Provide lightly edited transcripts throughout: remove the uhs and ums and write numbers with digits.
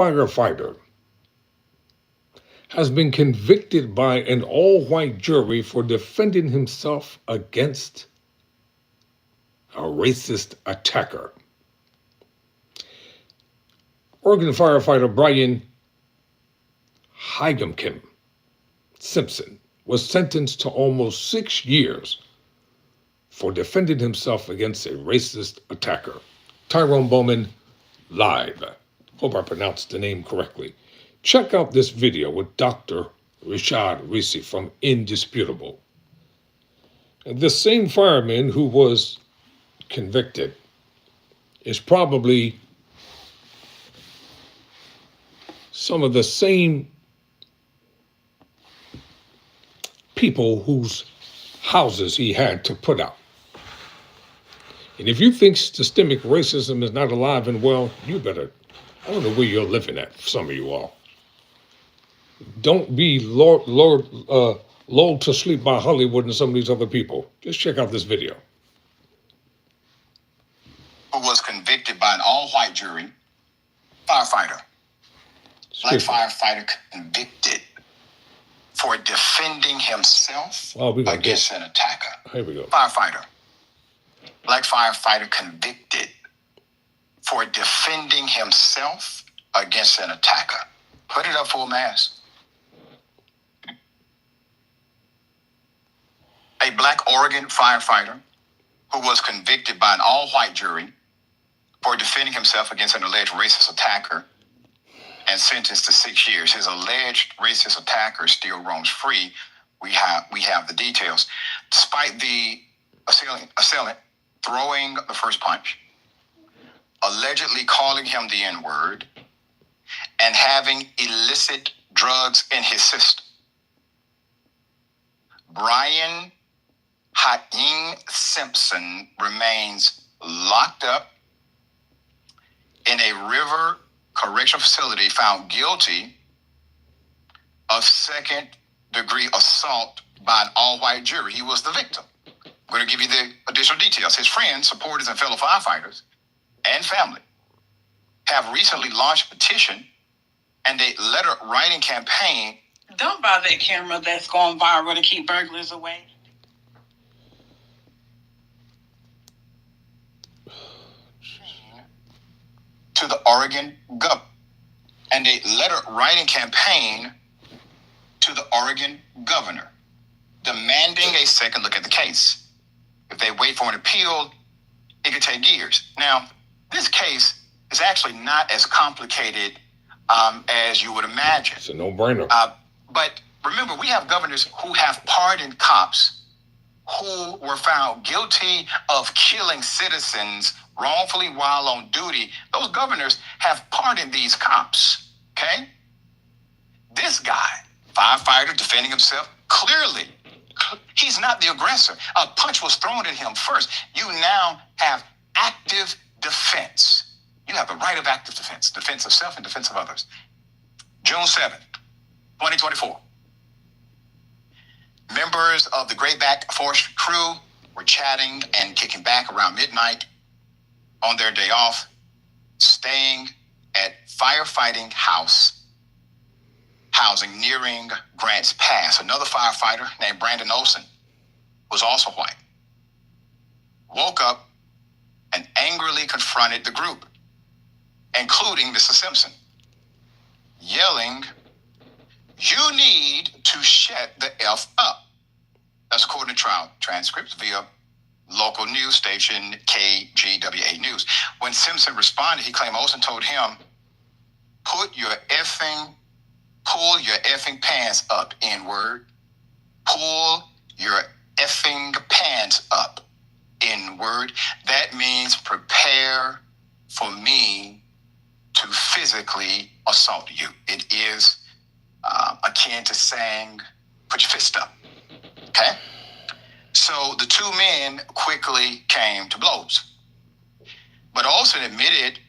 Firefighter has been convicted by an all-white jury for defending himself against a racist attacker. Oregon firefighter Brian Higamkin Simpson was sentenced to almost 6 years for defending himself against a racist attacker. Tyrone Bowman, live. Hope I pronounced the name correctly. Check out this video with Dr. Richey from Indisputable. And this same fireman who was convicted is probably some of the same people whose houses he had to put out. And if you think systemic racism is not alive and well, you better, I don't know where you're living at, some of you all. Don't be lulled to sleep by Hollywood and some of these other people. Just check out this video. Who was convicted by an all-white jury, firefighter. Black firefighter convicted for defending himself against an attacker. Here we go. Firefighter. Black firefighter convicted for defending himself against an attacker. Put it up full mass. A Black Oregon firefighter who was convicted by an all-white jury for defending himself against an alleged racist attacker and sentenced to 6 years. His alleged racist attacker still roams free. We have the details. Despite the assailant throwing the first punch, allegedly calling him the N-word, and having illicit drugs in his system, Brian Simpson remains locked up in a River Correctional Facility, found guilty of second-degree assault by an all-white jury. He was the victim. I'm going to give you the additional details. His friends, supporters, and fellow firefighters and family have recently launched a petition and a letter-writing campaign. Don't buy that camera that's going viral to keep burglars away. To the Oregon governor, and a letter-writing campaign to the Oregon governor demanding a second look at the case. If they wait for an appeal, it could take years. Now, this case is actually not as complicated as you would imagine. It's a no-brainer. But remember, we have governors who have pardoned cops who were found guilty of killing citizens wrongfully while on duty. Those governors have pardoned these cops, okay? This guy, firefighter defending himself, clearly, he's not the aggressor. A punch was thrown at him first. You now have active defense. You have the right of active defense, defense of self and defense of others. June 7th, 2024. Members of the Grayback Forest crew were chatting and kicking back around midnight on their day off, staying at firefighting housing nearing Grants Pass. Another firefighter named Brandon Olson was also white. Woke up and angrily confronted the group, including Mr. Simpson, yelling, "You need to shut the F up." That's according to trial transcripts via local news station KGWA News. When Simpson responded, he claimed Olsen told him, pull your effing pants up, N-word. Pull your effing pants up, N-word. That means prepare for me to physically assault you. It is akin to saying, put your fist up, okay? So the two men quickly came to blows. But Olsen admitted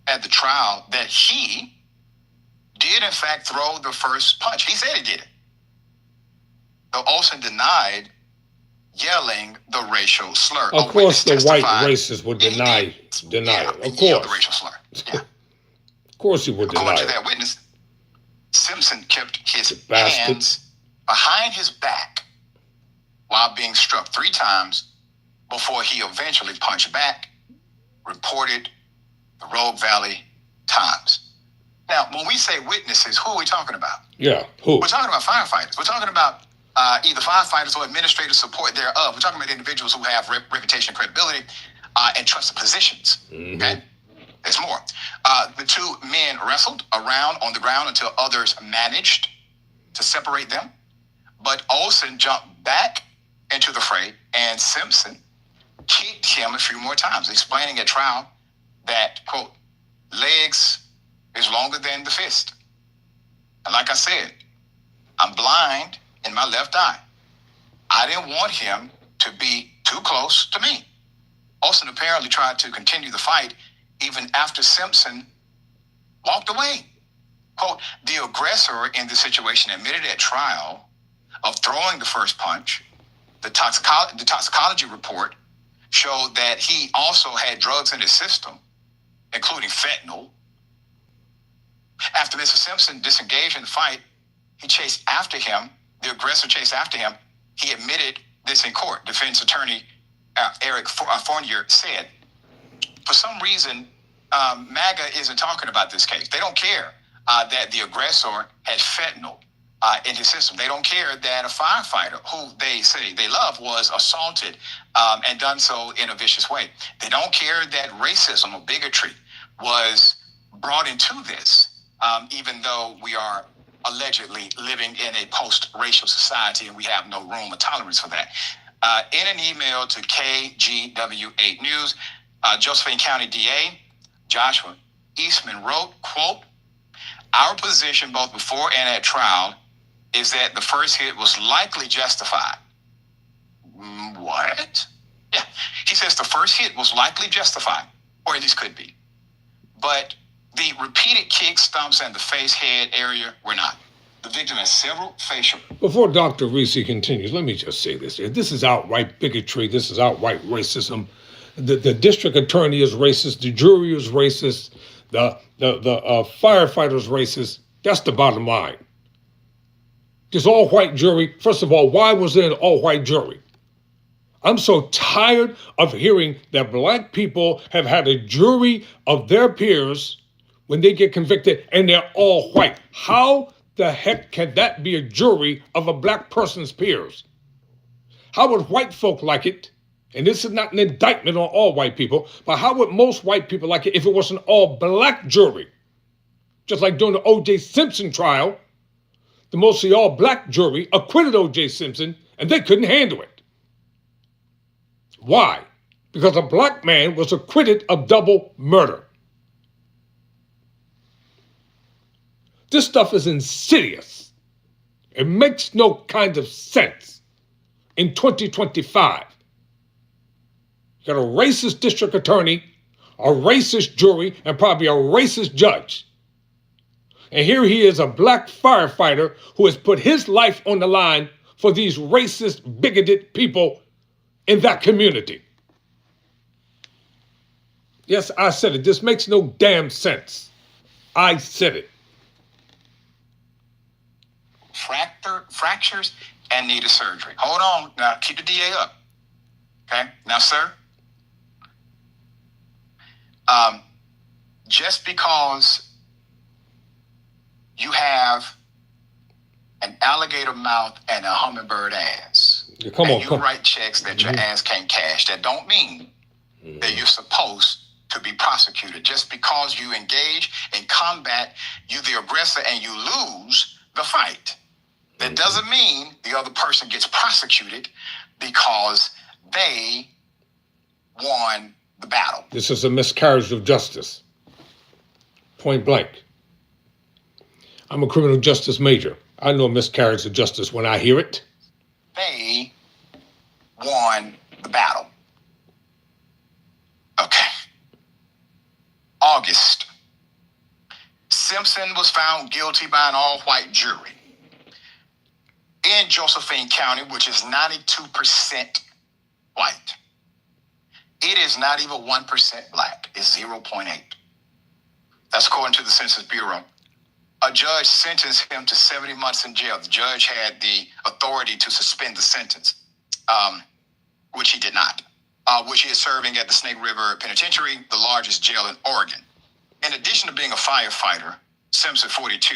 at the trial that he did, in fact, throw the first punch. He said he did it. Though Olsen denied yelling the racial slur. Of course, the white racists would deny it. Of course. The racial slur. Yeah. Of course he would deny According to it. that witness, Simpson kept his The bastard. hands behind his back while being struck 3 times before he eventually punched back, reported the Rogue Valley Times. Now, when we say witnesses, who are we talking about? Yeah, who? We're talking about firefighters. We're talking about either firefighters or administrative support thereof. We're talking about individuals who have reputation, credibility, and trusted positions. Mhm. Okay? There's more. The 2 men wrestled around on the ground until others managed to separate them. But Olsen jumped back into the fray, and Simpson kicked him a few more times, explaining at trial that, quote, legs is longer than the fist. And like I said, I'm blind in my left eye. I didn't want him to be too close to me. Olsen apparently tried to continue the fight even after Simpson walked away. Quote, the aggressor in this situation admitted at trial of throwing the first punch. The toxicology report showed that he also had drugs in his system, including fentanyl. After Mr. Simpson disengaged in the fight, he chased after him. The aggressor chased after him. He admitted this in court. Defense attorney Eric Fournier said, for some reason, MAGA isn't talking about this case. They don't care that the aggressor had fentanyl in his system. They don't care that a firefighter who they say they love was assaulted and done so in a vicious way. They don't care that racism or bigotry was brought into this, even though we are allegedly living in a post-racial society and we have no room or tolerance for that. In an email to KGW8 News, Josephine County DA Joshua Eastman wrote, quote, our position both before and at trial is that the first hit was likely justified. What? Yeah, he says the first hit was likely justified, or at least could be. But the repeated kicks, stumps, and the face head area were not. The victim has several facial. Before Dr. Richey continues, let me just say this here. This is outright bigotry. This is outright racism. The district attorney is racist. The jury is racist. The firefighter is racist. That's the bottom line. This all-white jury, first of all, why was there an all-white jury? I'm so tired of hearing that black people have had a jury of their peers when they get convicted and they're all white. How the heck can that be a jury of a black person's peers? How would white folk like it? And this is not an indictment on all white people, but how would most white people like it if it was an all-black jury? Just like during the O.J. Simpson trial, the mostly all-black jury acquitted O.J. Simpson, and they couldn't handle it. Why? Because a black man was acquitted of double murder. This stuff is insidious. It makes no kind of sense in 2025. You got a racist district attorney, a racist jury, and probably a racist judge. And here he is, a black firefighter who has put his life on the line for these racist, bigoted people in that community. Yes, I said it. This makes no damn sense. I said it. Fractures and needed surgery. Hold on. Now, keep the DA up. Okay? Now, sir, just because you have an alligator mouth and a hummingbird ass, You write checks that your ass can't cash, that don't mean that you're supposed to be prosecuted. Just because you engage in combat, you the aggressor, and you lose the fight, that doesn't mean the other person gets prosecuted because they won the battle. This is a miscarriage of justice. Point blank. I'm a criminal justice major. I know miscarriage of justice when I hear it. They won the battle. Okay. August. Simpson was found guilty by an all-white jury in Josephine County, which is 92% white. It is not even 1% black. It's 0.8. That's according to the Census Bureau. A judge sentenced him to 70 months in jail. The judge had the authority to suspend the sentence, which he did not, which he is serving at the Snake River Penitentiary, the largest jail in Oregon. In addition to being a firefighter, Simpson, 42,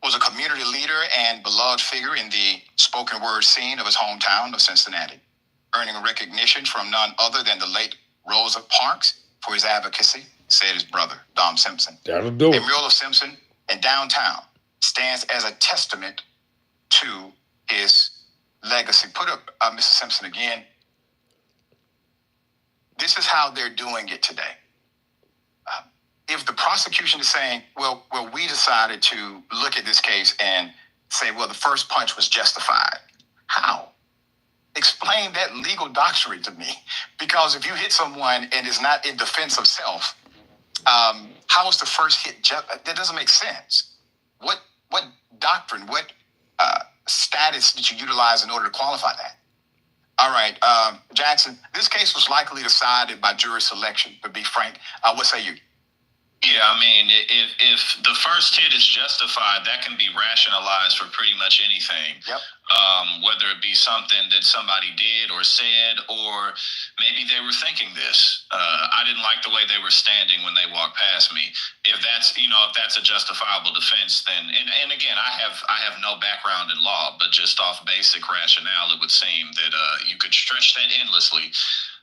was a community leader and beloved figure in the spoken word scene of his hometown of Cincinnati, earning recognition from none other than the late Rosa Parks for his advocacy, said his brother, Dom Simpson. That'll do A it. mural of Simpson in downtown stands as a testament to his legacy. Put up Mr. Simpson again. This is how they're doing it today. If the prosecution is saying, well, we decided to look at this case and say, well, the first punch was justified. How? Explain that legal doctrine to me. Because if you hit someone and it's not in defense of self, how is the first hit? That doesn't make sense. What doctrine, what status did you utilize in order to qualify that? All right, Jackson, this case was likely decided by jury selection, to be frank. What say you? Yeah, I mean, if the first hit is justified, that can be rationalized for pretty much anything. Yep. Whether it be something that somebody did or said, or maybe they were thinking this. I didn't like the way they were standing when they walked past me. If that's a justifiable defense, then and again, I have no background in law, but just off basic rationale, it would seem that you could stretch that endlessly.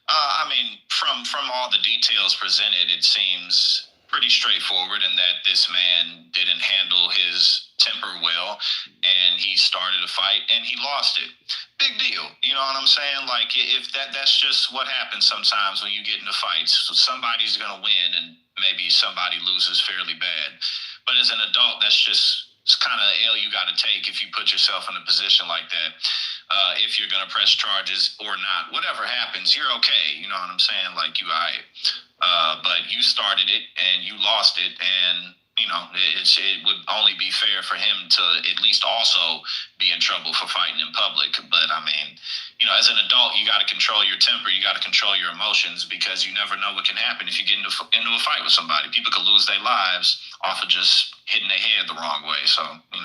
I mean, from all the details presented, it seems pretty straightforward in that this man didn't handle his temper well, and he started a fight and he lost it. Big deal. You know what I'm saying? Like, if that's just what happens sometimes when you get into fights. So somebody's going to win and maybe somebody loses fairly bad. But as an adult, that's just kind of the L you got to take if you put yourself in a position like that. If you're going to press charges or not, whatever happens, you're okay. You know what I'm saying? Like, you all right. But you started it and you lost it, and it would only be fair for him to at least also be in trouble for fighting in public. But I mean, as an adult, you got to control your temper, you got to control your emotions, because you never know what can happen if you get into a fight with somebody. People could lose their lives off of just hitting their head the wrong way. So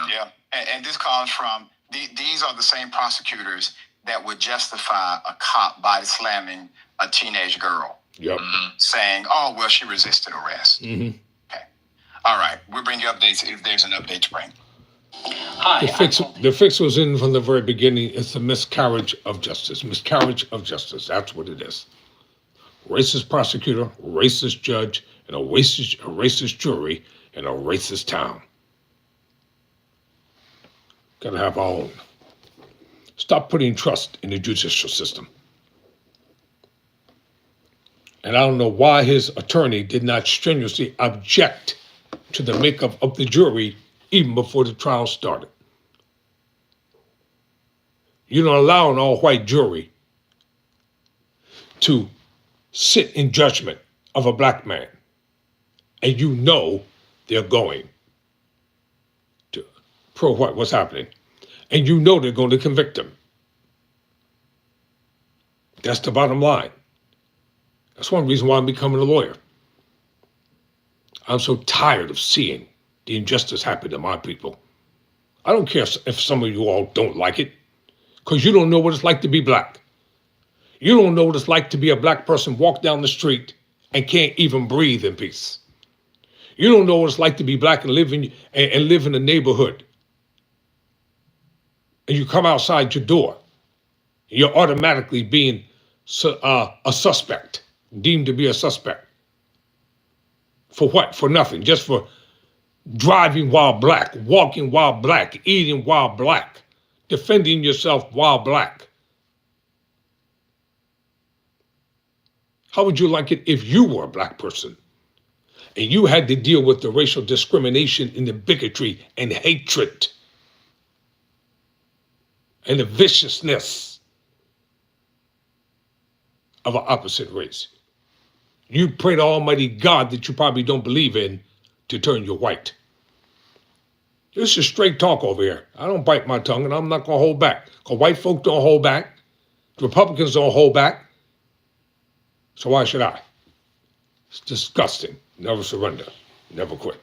Yeah, and this comes from these are the same prosecutors that would justify a cop body slamming a teenage girl. Yep. Saying, oh, well, she resisted arrest. Mm-hmm. Okay. All right. We'll bring you updates if there's an update to bring. Hi. The fix was in from the very beginning. It's a miscarriage of justice. Miscarriage of justice. That's what it is. Racist prosecutor, racist judge, and a racist jury in a racist town. Gotta have our own. Stop putting trust in the judicial system. And I don't know why his attorney did not strenuously object to the makeup of the jury even before the trial started. You don't allow an all-white jury to sit in judgment of a black man, and you know they're going to pro-white, what's happening, and you know they're going to convict him. That's the bottom line. That's one reason why I'm becoming a lawyer. I'm so tired of seeing the injustice happen to my people. I don't care if some of you all don't like it, because you don't know what it's like to be black. You don't know what it's like to be a black person, walk down the street and can't even breathe in peace. You don't know what it's like to be black and live in a neighborhood. And you come outside your door, you're automatically being a suspect. Deemed to be a suspect. For what? For nothing. Just for driving while black, walking while black, eating while black, defending yourself while black. How would you like it if you were a black person and you had to deal with the racial discrimination and the bigotry and hatred and the viciousness of an opposite race? You pray to Almighty God that you probably don't believe in to turn you white. This is straight talk over here. I don't bite my tongue, and I'm not going to hold back. Because white folk don't hold back. Republicans don't hold back. So why should I? It's disgusting. Never surrender. never quit.